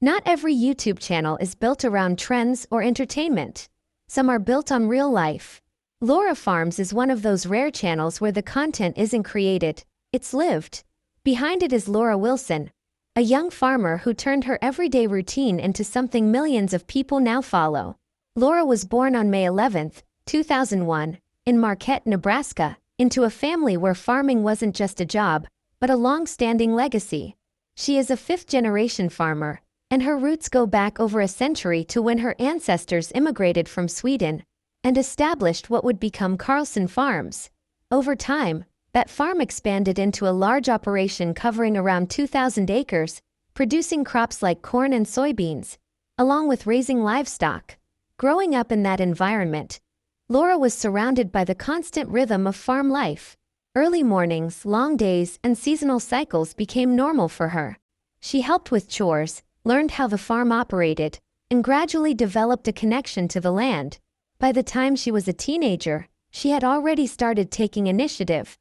Not every YouTube channel is built around trends or entertainment. Some are built on real life. Laura Farms is one of those rare channels where the content isn't created, it's lived. Behind it is Laura Wilson, a young farmer who turned her everyday routine into something millions of people now follow. Laura was born on May 11, 2001, in Marquette, Nebraska, into a family where farming wasn't just a job, but a long-standing legacy. She is a fifth-generation farmer, and her roots go back over a century to when her ancestors immigrated from Sweden and established what would become Carlson Farms. Over time, that farm expanded into a large operation covering around 2,000 acres, producing crops like corn and soybeans, along with raising livestock. Growing up in that environment, Laura was surrounded by the constant rhythm of farm life. Early mornings, long days, and seasonal cycles became normal for her. She helped with chores, learned how the farm operated, and gradually developed a connection to the land. By the time she was a teenager, she had already started taking initiative,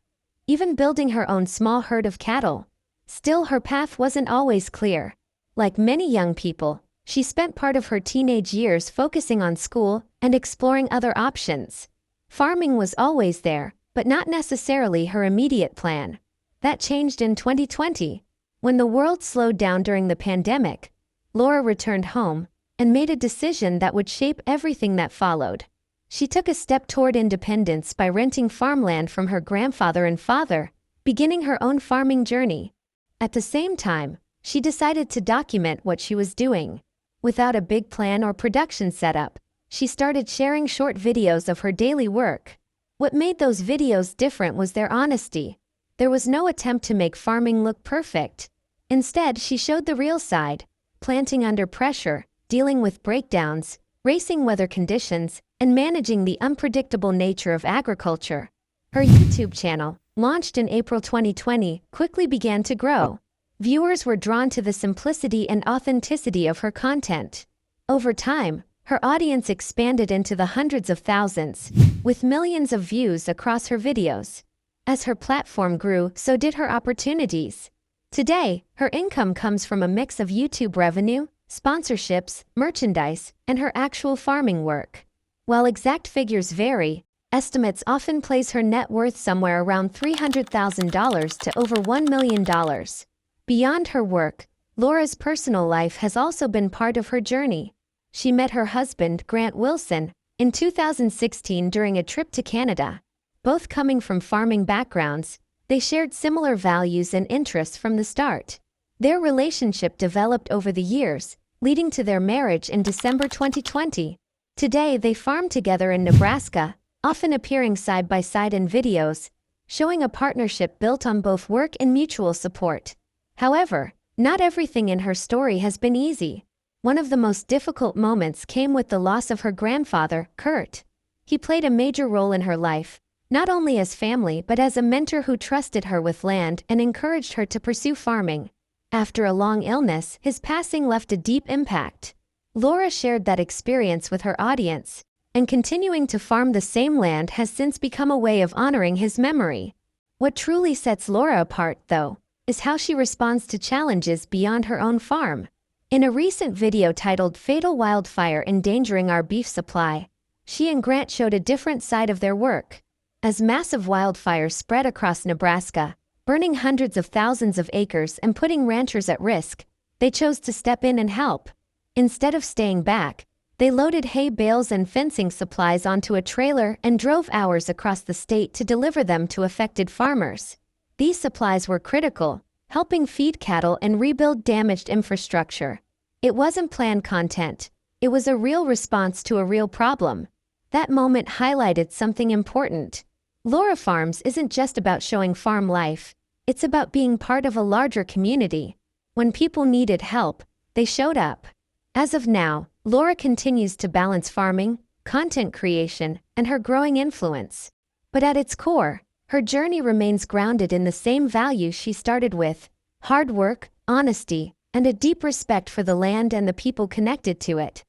even building her own small herd of cattle. Still, her path wasn't always clear. Like many young people, she spent part of her teenage years focusing on school and exploring other options. Farming was always there, but not necessarily her immediate plan. That changed in 2020. When the world slowed down during the pandemic, Laura returned home and made a decision that would shape everything that followed. She took a step toward independence by renting farmland from her grandfather and father, beginning her own farming journey. At the same time, she decided to document what she was doing. Without a big plan or production setup, she started sharing short videos of her daily work. What made those videos different was their honesty. There was no attempt to make farming look perfect. Instead, she showed the real side: planting under pressure, dealing with breakdowns, racing weather conditions, and managing the unpredictable nature of agriculture. Her YouTube channel, launched in April 2020, quickly began to grow. Viewers were drawn to the simplicity and authenticity of her content. Over time, her audience expanded into the hundreds of thousands, with millions of views across her videos. As her platform grew, so did her opportunities. Today, her income comes from a mix of YouTube revenue, sponsorships, merchandise, and her actual farming work. While exact figures vary, estimates often place her net worth somewhere around $300,000 to over $1 million. Beyond her work, Laura's personal life has also been part of her journey. She met her husband, Grant Wilson, in 2016 during a trip to Canada. Both coming from farming backgrounds, they shared similar values and interests from the start. Their relationship developed over the years, leading to their marriage in December 2020. Today, they farm together in Nebraska, often appearing side by side in videos, showing a partnership built on both work and mutual support. However, not everything in her story has been easy. One of the most difficult moments came with the loss of her grandfather, Kurt. He played a major role in her life, not only as family but as a mentor who trusted her with land and encouraged her to pursue farming. After a long illness, his passing left a deep impact. Laura shared that experience with her audience, and continuing to farm the same land has since become a way of honoring his memory. What truly sets Laura apart, though, is how she responds to challenges beyond her own farm. In a recent video titled "Fatal Wildfire Endangering Our Beef Supply," she and Grant showed a different side of their work. As massive wildfires spread across Nebraska, burning hundreds of thousands of acres and putting ranchers at risk, they chose to step in and help. Instead of staying back, they loaded hay bales and fencing supplies onto a trailer and drove hours across the state to deliver them to affected farmers. These supplies were critical, helping feed cattle and rebuild damaged infrastructure. It wasn't planned content. It was a real response to a real problem. That moment highlighted something important. Laura Farms isn't just about showing farm life. It's about being part of a larger community. When people needed help, they showed up. As of now, Laura continues to balance farming, content creation, and her growing influence. But at its core, her journey remains grounded in the same values she started with: hard work, honesty, and a deep respect for the land and the people connected to it.